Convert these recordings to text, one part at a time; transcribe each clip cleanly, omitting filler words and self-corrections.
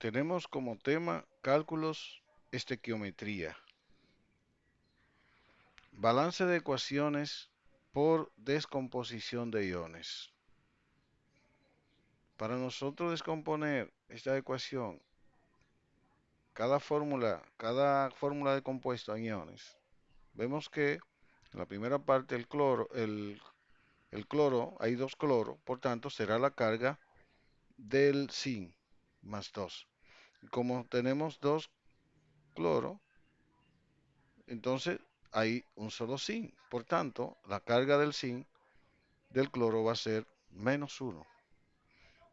Tenemos como tema cálculos estequiometría, balance de ecuaciones por descomposición de iones. Para nosotros descomponer esta ecuación, cada fórmula de compuesto en iones, vemos que en la primera parte el cloro, hay dos cloros, por tanto será la carga del zinc más 2. Como tenemos dos cloro, entonces hay un solo zinc. Por tanto, la carga del zinc del cloro va a ser -1.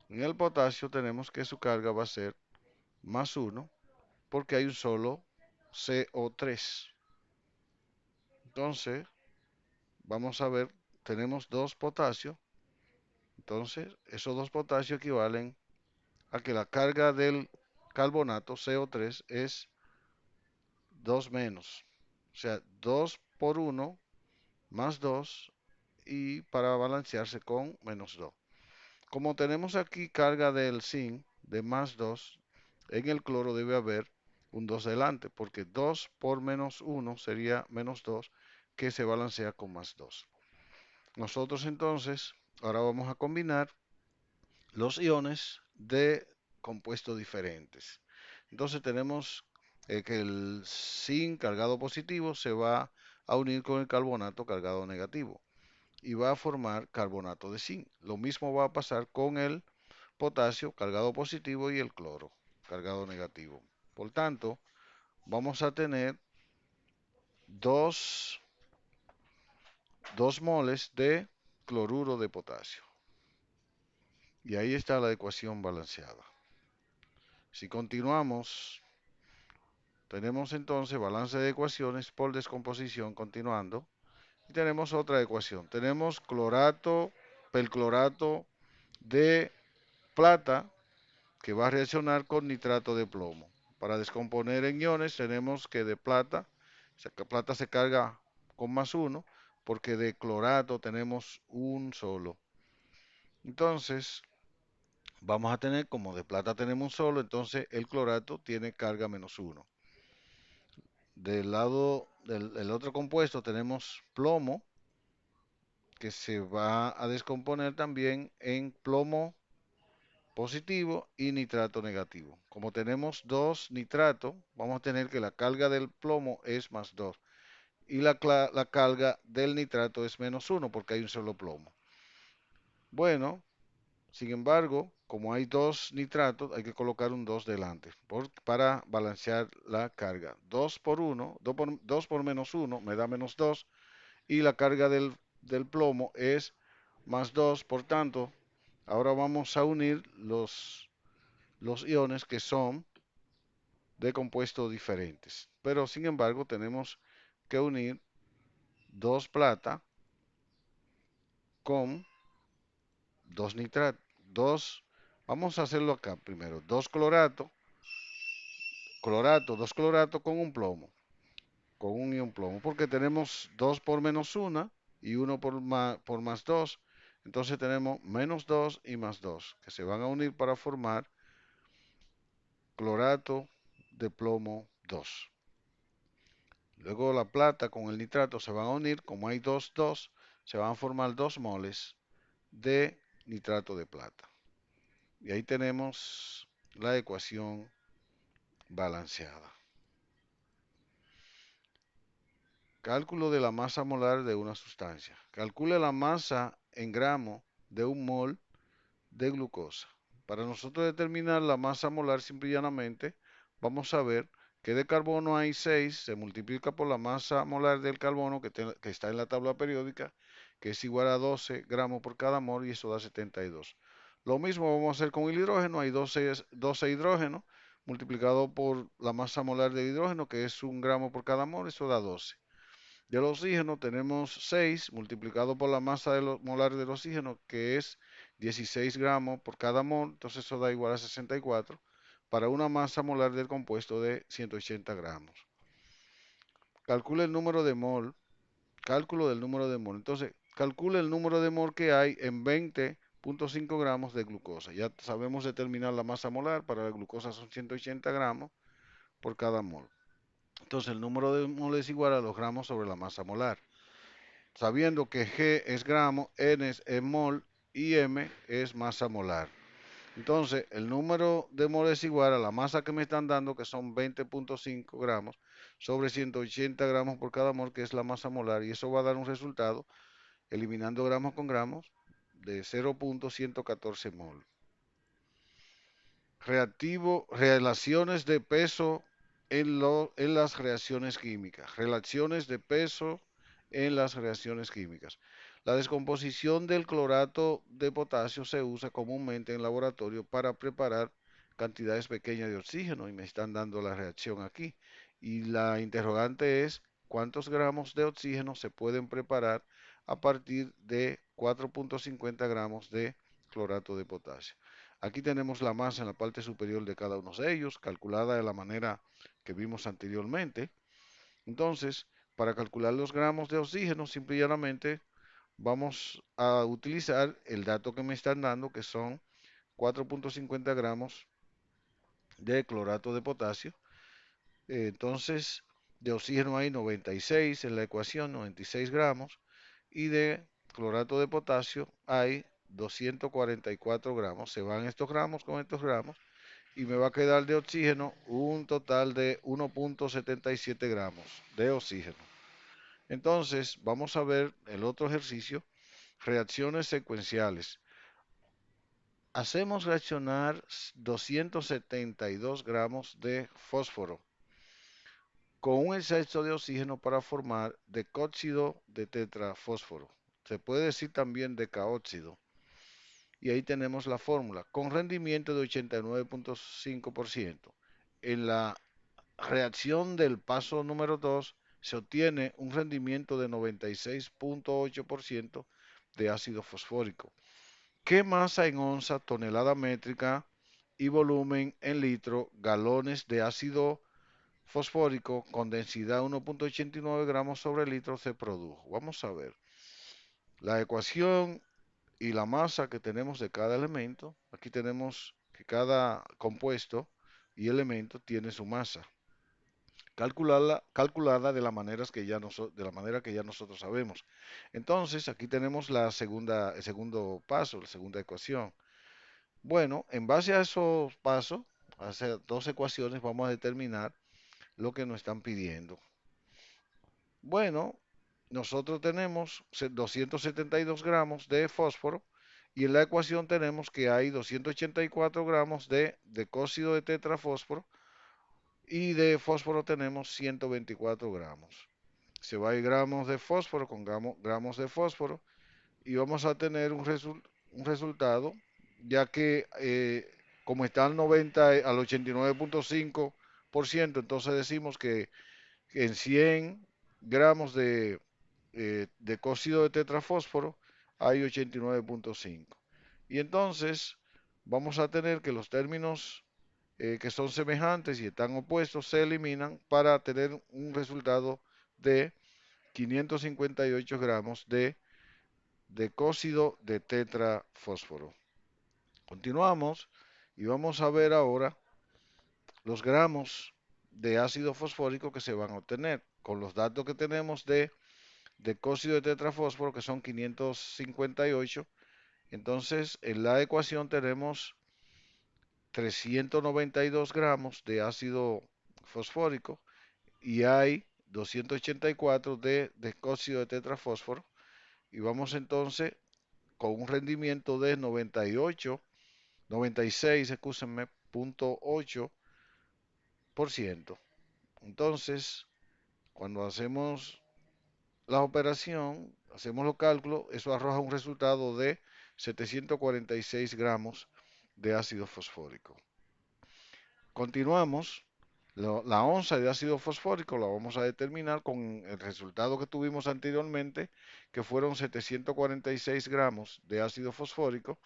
En el potasio tenemos que su carga va a ser +1 porque hay un solo CO3. Entonces, vamos a ver, tenemos dos potasios. Entonces, esos dos potasios equivalen a que la carga del carbonato CO3 es 2 menos. O sea, 2 por 1 más 2 y para balancearse con -2. Como tenemos aquí carga del zinc de +2, en el cloro debe haber un 2 delante, porque 2 por -1 sería -2, que se balancea con +2. Nosotros entonces, ahora vamos a combinar los iones de compuestos diferentes. Entonces tenemos que el zinc cargado positivo se va a unir con el carbonato cargado negativo y va a formar carbonato de zinc. Lo mismo va a pasar con el potasio cargado positivo y el cloro cargado negativo. Por tanto, vamos a tener dos, 2 moles de cloruro de potasio. Y ahí está la ecuación balanceada. Si continuamos, tenemos entonces balance de ecuaciones por descomposición continuando. Y tenemos otra ecuación. Tenemos perclorato de plata que va a reaccionar con nitrato de plomo. Para descomponer en iones tenemos que de plata, plata se carga con +1, porque de clorato tenemos un solo. Entonces, vamos a tener, como de plata tenemos un solo, entonces el clorato tiene carga -1. Del lado del otro compuesto tenemos plomo, que se va a descomponer también en plomo positivo y nitrato negativo. Como tenemos dos nitratos, vamos a tener que la carga del plomo es +2 y la carga del nitrato es -1 porque hay un solo plomo. Bueno, sin embargo, como hay dos nitratos, hay que colocar un 2 delante para balancear la carga. 2 por 1, 2 por -1 me da -2 y la carga del plomo es +2. Por tanto, ahora vamos a unir los iones que son de compuestos diferentes. Pero sin embargo tenemos que unir dos plata con dos nitrato, vamos a hacerlo acá primero, dos clorato con un plomo, con un ion plomo, porque tenemos 2 por -1 y uno por +2, entonces tenemos -2 y +2, que se van a unir para formar clorato de plomo 2. Luego la plata con el nitrato se van a unir, como hay 2, se van a formar 2 moles de nitrato de plata. Y ahí tenemos la ecuación balanceada. Cálculo de la masa molar de una sustancia. Calcule la masa en gramos de un mol de glucosa. Para nosotros determinar la masa molar simple y llanamente, vamos a ver que de carbono hay 6, se multiplica por la masa molar del carbono que está en la tabla periódica, que es igual a 12 gramos por cada mol y eso da 72. Lo mismo vamos a hacer con el hidrógeno, hay 12 hidrógenos multiplicado por la masa molar del hidrógeno, que es 1 gramo por cada mol, eso da 12. Del oxígeno tenemos 6 multiplicado por la masa molar del oxígeno, que es 16 gramos por cada mol, entonces eso da igual a 64, para una masa molar del compuesto de 180 gramos. Calcule el número de mol, cálculo del número de mol. Entonces, calcule el número de mol que hay en 20 0.5 gramos de glucosa. Ya sabemos determinar la masa molar. Para la glucosa son 180 gramos por cada mol. Entonces el número de moles es igual a los gramos sobre la masa molar. Sabiendo que G es gramo, N es mol y M es masa molar. Entonces, el número de moles es igual a la masa que me están dando, que son 20.5 gramos, sobre 180 gramos por cada mol, que es la masa molar, y eso va a dar un resultado, eliminando gramos con gramos, de 0.114 mol. Relaciones de peso en las reacciones químicas. Relaciones de peso en las reacciones químicas. La descomposición del clorato de potasio se usa comúnmente en laboratorio para preparar cantidades pequeñas de oxígeno y me están dando la reacción aquí. Y la interrogante es cuántos gramos de oxígeno se pueden preparar a partir de 4.50 gramos de clorato de potasio. Aquí tenemos la masa en la parte superior de cada uno de ellos, calculada de la manera que vimos anteriormente. Entonces, para calcular los gramos de oxígeno, simple y llanamente vamos a utilizar el dato que me están dando, que son 4.50 gramos de clorato de potasio. Entonces, de oxígeno hay 96 en la ecuación, 96 gramos, y de clorato de potasio hay 244 gramos. Se van estos gramos con estos gramos y me va a quedar de oxígeno un total de 1.77 gramos de oxígeno. Entonces, vamos a ver el otro ejercicio, reacciones secuenciales. Hacemos reaccionar 272 gramos de fósforo con un exceso de oxígeno para formar decóxido de tetrafósforo. Se puede decir también decaóxido. Y ahí tenemos la fórmula, con rendimiento de 89.5%. En la reacción del paso número 2 se obtiene un rendimiento de 96.8% de ácido fosfórico. ¿Qué masa en onza, tonelada métrica y volumen en litro, galones de ácido fosfórico con densidad 1.89 gramos sobre litro se produjo? Vamos a ver. La ecuación y la masa que tenemos de cada elemento. Aquí tenemos que cada compuesto y elemento tiene su masa. Calculada de, de la manera que ya nosotros sabemos. Entonces, aquí tenemos el segundo paso, la segunda ecuación. Bueno, en base a esos pasos, a esas dos ecuaciones, vamos a determinar lo que nos están pidiendo. Bueno, nosotros tenemos 272 gramos de fósforo y en la ecuación tenemos que hay 284 gramos de decóxido de tetrafósforo y de fósforo tenemos 124 gramos. Se va a ir gramos de fósforo con gramos de fósforo y vamos a tener un resultado, ya que como está al 90, al 89.5%, entonces decimos que en 100 gramos de cóxido de tetrafósforo hay 89.5. Y entonces vamos a tener que los términos que son semejantes y están opuestos se eliminan para tener un resultado de 558 gramos de decóxido de tetrafósforo. Continuamos y vamos a ver ahora los gramos de ácido fosfórico que se van a obtener con los datos que tenemos de decóxido de tetrafósforo, que son 558. Entonces, en la ecuación tenemos 392 gramos de ácido fosfórico y hay 284 de decóxido de tetrafósforo. Y vamos entonces con un rendimiento de 98, 96, escúchenme, 0.8%. Entonces, cuando hacemos la operación, hacemos los cálculos, eso arroja un resultado de 746 gramos de ácido fosfórico. Continuamos. La onza de ácido fosfórico la vamos a determinar con el resultado que tuvimos anteriormente, que fueron 746 gramos de ácido fosfórico.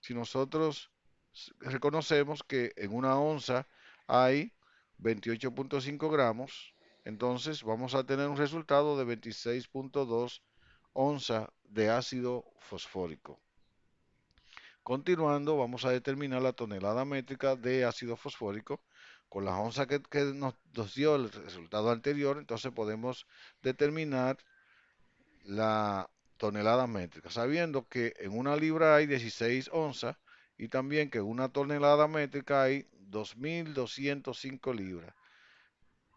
Si nosotros reconocemos que en una onza hay 28.5 gramos, entonces vamos a tener un resultado de 26.2 onzas de ácido fosfórico. Continuando, vamos a determinar la tonelada métrica de ácido fosfórico con las onzas que nos dio el resultado anterior. Entonces podemos determinar la tonelada métrica, sabiendo que en una libra hay 16 onzas y también que en una tonelada métrica hay 2.205 libras.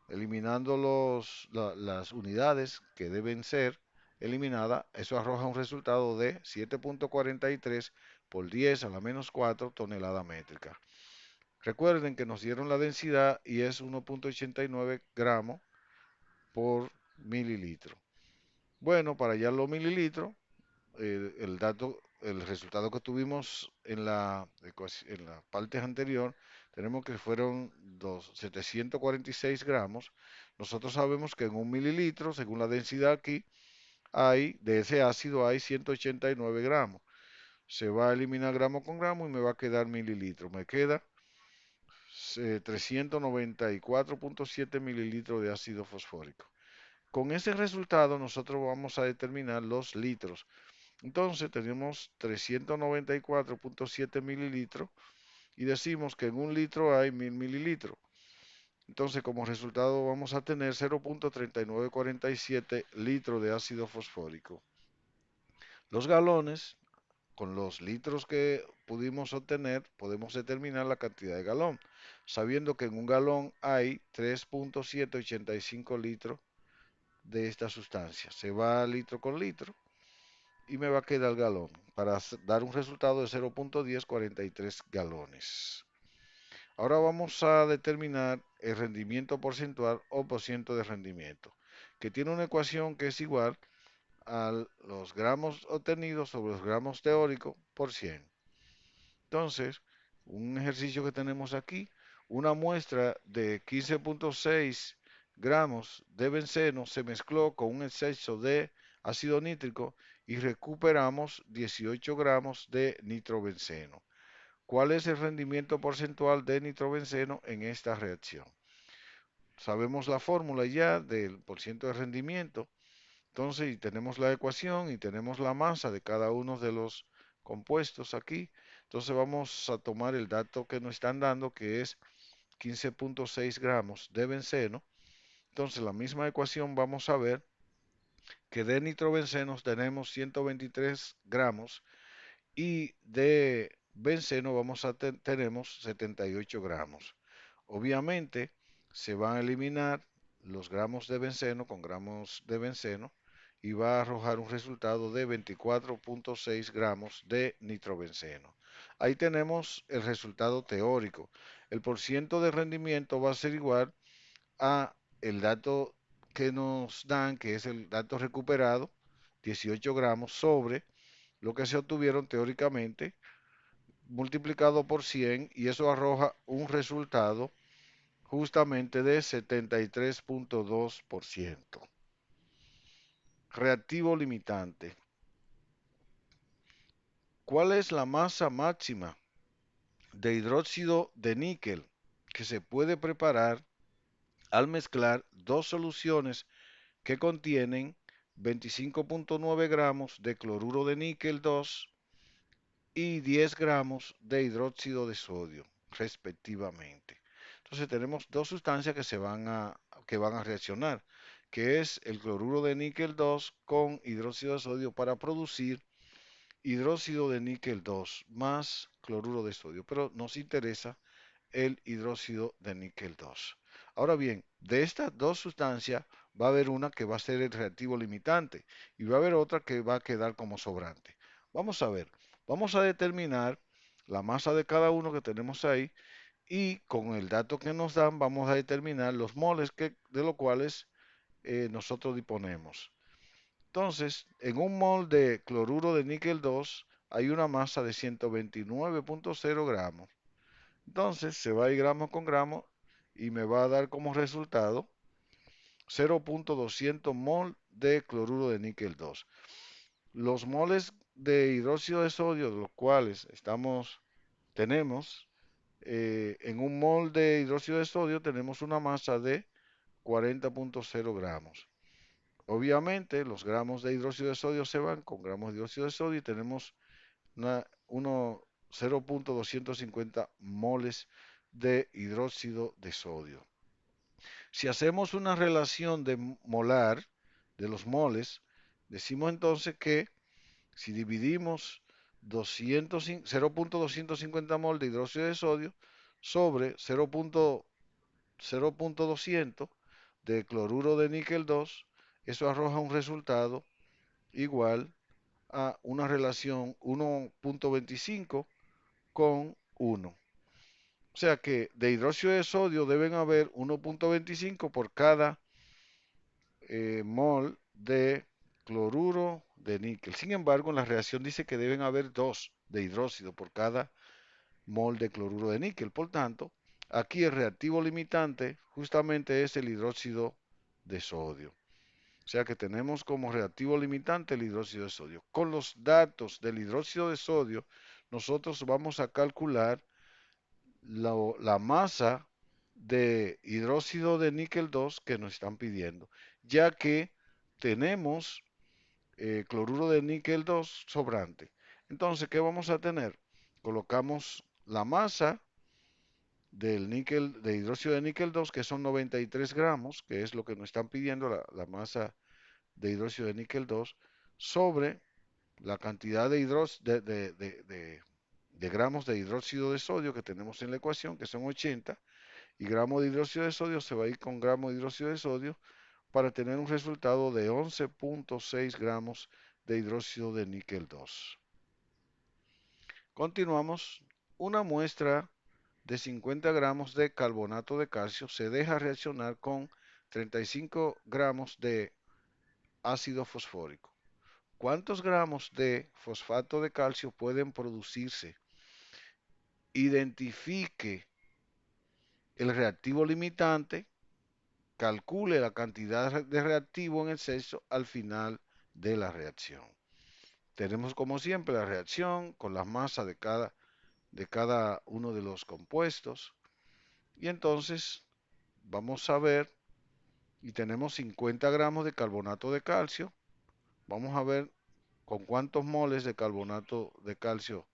Eliminando las unidades que deben ser eliminadas, eso arroja un resultado de 7.43 por 10 a la menos 4 tonelada métrica. Recuerden que nos dieron la densidad y es 1.89 gramos por mililitro. Bueno, para hallar los mililitros, el resultado que tuvimos en la parte anterior, tenemos que fueron 746 gramos. Nosotros sabemos que en un mililitro, según la densidad aquí, de ese ácido hay 189 gramos. Se va a eliminar gramo con gramo y me va a quedar mililitro. Me queda 394.7 mililitros de ácido fosfórico. Con ese resultado nosotros vamos a determinar los litros. Entonces tenemos 394.7 mililitros y decimos que en un litro hay 1000 mililitros. Entonces como resultado vamos a tener 0.3947 litros de ácido fosfórico. Los galones, con los litros que pudimos obtener, podemos determinar la cantidad de galón, sabiendo que en un galón hay 3.785 litros de esta sustancia. Se va litro con litro y me va a quedar el galón para dar un resultado de 0.1043 galones. Ahora vamos a determinar el rendimiento porcentual o por ciento de rendimiento, que tiene una ecuación que es igual a los gramos obtenidos sobre los gramos teóricos por 100. Entonces, un ejercicio que tenemos aquí, una muestra de 15.6 gramos de benceno se mezcló con un exceso de ácido nítrico y recuperamos 18 gramos de nitrobenceno. ¿Cuál es el rendimiento porcentual de nitrobenceno en esta reacción? Sabemos la fórmula ya del porciento de rendimiento. Entonces, y tenemos la ecuación y tenemos la masa de cada uno de los compuestos aquí. Entonces vamos a tomar el dato que nos están dando, que es 15.6 gramos de benceno. Entonces, la misma ecuación vamos a ver que de nitrobencenos tenemos 123 gramos y de benceno tenemos 78 gramos. Obviamente, se van a eliminar los gramos de benceno con gramos de benceno y va a arrojar un resultado de 24.6 gramos de nitrobenceno. Ahí tenemos el resultado teórico. El porciento de rendimiento va a ser igual a el dato que nos dan, que es el dato recuperado, 18 gramos sobre lo que se obtuvieron teóricamente, multiplicado por 100, y eso arroja un resultado justamente de 73.2%. Reactivo limitante. ¿Cuál es la masa máxima de hidróxido de níquel que se puede preparar al mezclar dos soluciones que contienen 25.9 gramos de cloruro de níquel 2 y 10 gramos de hidróxido de sodio, respectivamente? Entonces tenemos dos sustancias que van a reaccionar, que es el cloruro de níquel 2 con hidróxido de sodio para producir hidróxido de níquel 2 más cloruro de sodio, pero nos interesa el hidróxido de níquel 2. Ahora bien, de estas dos sustancias va a haber una que va a ser el reactivo limitante y va a haber otra que va a quedar como sobrante. Vamos a ver, vamos a determinar la masa de cada uno que tenemos ahí y con el dato que nos dan vamos a determinar los moles de los cuales nosotros disponemos. Entonces, en un mol de cloruro de níquel 2 hay una masa de 129.0 gramos. Entonces, se va a ir gramo con gramo y me va a dar como resultado 0.200 mol de cloruro de níquel 2. Los moles de hidróxido de sodio, de los cuales tenemos, en un mol de hidróxido de sodio tenemos una masa de 40.0 gramos. Obviamente, los gramos de hidróxido de sodio se van con gramos de hidróxido de sodio y tenemos 0.250 moles de hidróxido de sodio. Si hacemos una relación de molar, de los moles, decimos entonces que si dividimos 0.250 mol de hidróxido de sodio sobre 0.200 de cloruro de níquel 2, eso arroja un resultado igual a una relación 1.25 con 1. O sea que de hidróxido de sodio deben haber 1.25 por cada mol de cloruro de níquel. Sin embargo, en la reacción dice que deben haber 2 de hidróxido por cada mol de cloruro de níquel. Por tanto, aquí el reactivo limitante justamente es el hidróxido de sodio. O sea que tenemos como reactivo limitante el hidróxido de sodio. Con los datos del hidróxido de sodio, nosotros vamos a calcular la masa de hidróxido de níquel 2 que nos están pidiendo, ya que tenemos cloruro de níquel 2 sobrante. Entonces, ¿qué vamos a tener? Colocamos la masa del níquel, de hidróxido de níquel 2, que son 93 gramos, que es lo que nos están pidiendo, la masa de hidróxido de níquel 2, sobre la cantidad de gramos de hidróxido de sodio que tenemos en la ecuación, que son 80, y gramo de hidróxido de sodio se va a ir con gramo de hidróxido de sodio para tener un resultado de 11.6 gramos de hidróxido de níquel 2. Continuamos. Una muestra de 50 gramos de carbonato de calcio se deja reaccionar con 35 gramos de ácido fosfórico. ¿Cuántos gramos de fosfato de calcio pueden producirse? Identifique el reactivo limitante, calcule la cantidad de reactivo en exceso al final de la reacción. Tenemos como siempre la reacción con la masa de cada uno de los compuestos. Y entonces vamos a ver, y tenemos 50 gramos de carbonato de calcio. Vamos a ver con cuántos moles de carbonato de calcio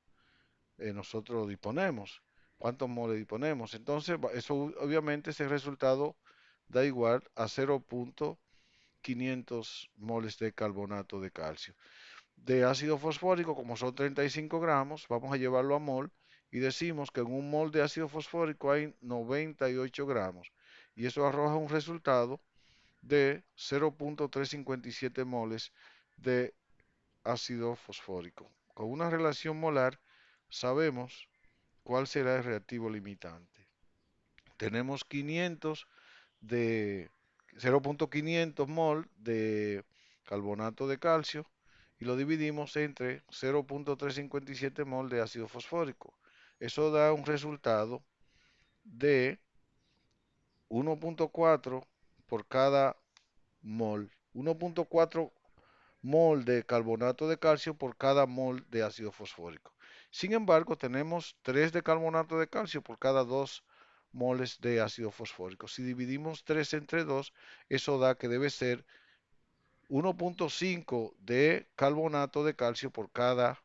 nosotros disponemos. ¿Cuántos moles disponemos? Entonces, eso obviamente ese resultado da igual a 0.500 moles de carbonato de calcio. De ácido fosfórico, como son 35 gramos, vamos a llevarlo a mol y decimos que en un mol de ácido fosfórico hay 98 gramos. Y eso arroja un resultado de 0.357 moles de ácido fosfórico. Con una relación molar sabemos cuál será el reactivo limitante. Tenemos 500 de 0.500 mol de carbonato de calcio y lo dividimos entre 0.357 mol de ácido fosfórico. Eso da un resultado de 1.4 por cada mol. 1.4 mol de carbonato de calcio por cada mol de ácido fosfórico. Sin embargo, tenemos 3 de carbonato de calcio por cada 2 moles de ácido fosfórico. Si dividimos 3 entre 2, eso da que debe ser 1.5 de carbonato de calcio por cada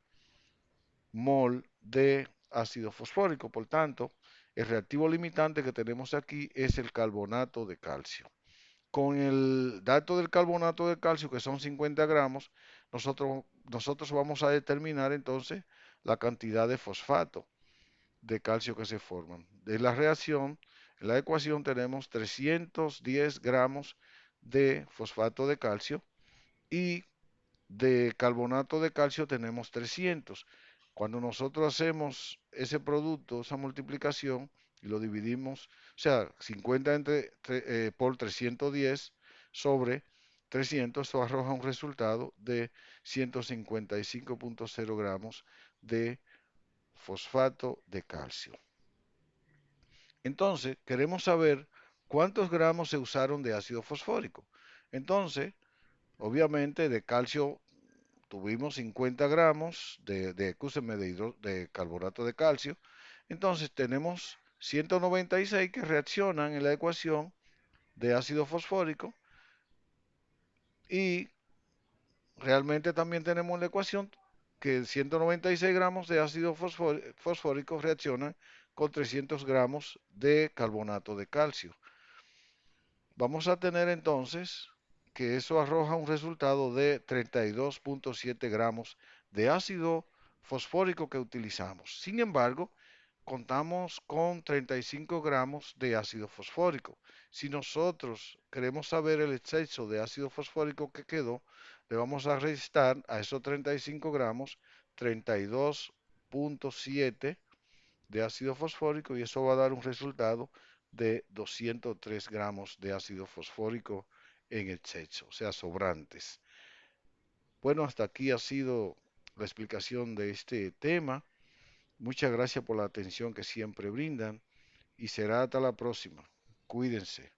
mol de ácido fosfórico. Por tanto, el reactivo limitante que tenemos aquí es el carbonato de calcio. Con el dato del carbonato de calcio, que son 50 gramos, nosotros vamos a determinar entonces la cantidad de fosfato de calcio que se forman. De la reacción, en la ecuación tenemos 310 gramos de fosfato de calcio y de carbonato de calcio tenemos 300. Cuando nosotros hacemos ese producto, esa multiplicación, y lo dividimos, o sea, 50 por 310 sobre 300, eso arroja un resultado de 155.0 gramos de fosfato de calcio. Entonces, queremos saber cuántos gramos se usaron de ácido fosfórico. Entonces, obviamente de calcio tuvimos 50 gramos de carbonato de calcio. Entonces tenemos 196 que reaccionan en la ecuación de ácido fosfórico y realmente también tenemos la ecuación que 196 gramos de ácido fosfórico reaccionan con 300 gramos de carbonato de calcio. Vamos a tener entonces que eso arroja un resultado de 32.7 gramos de ácido fosfórico que utilizamos. Sin embargo, contamos con 35 gramos de ácido fosfórico. Si nosotros queremos saber el exceso de ácido fosfórico que quedó, le vamos a restar a esos 35 gramos 32.7 de ácido fosfórico y eso va a dar un resultado de 203 gramos de ácido fosfórico en exceso, o sea, sobrantes. Bueno, hasta aquí ha sido la explicación de este tema. Muchas gracias por la atención que siempre brindan y será hasta la próxima. Cuídense.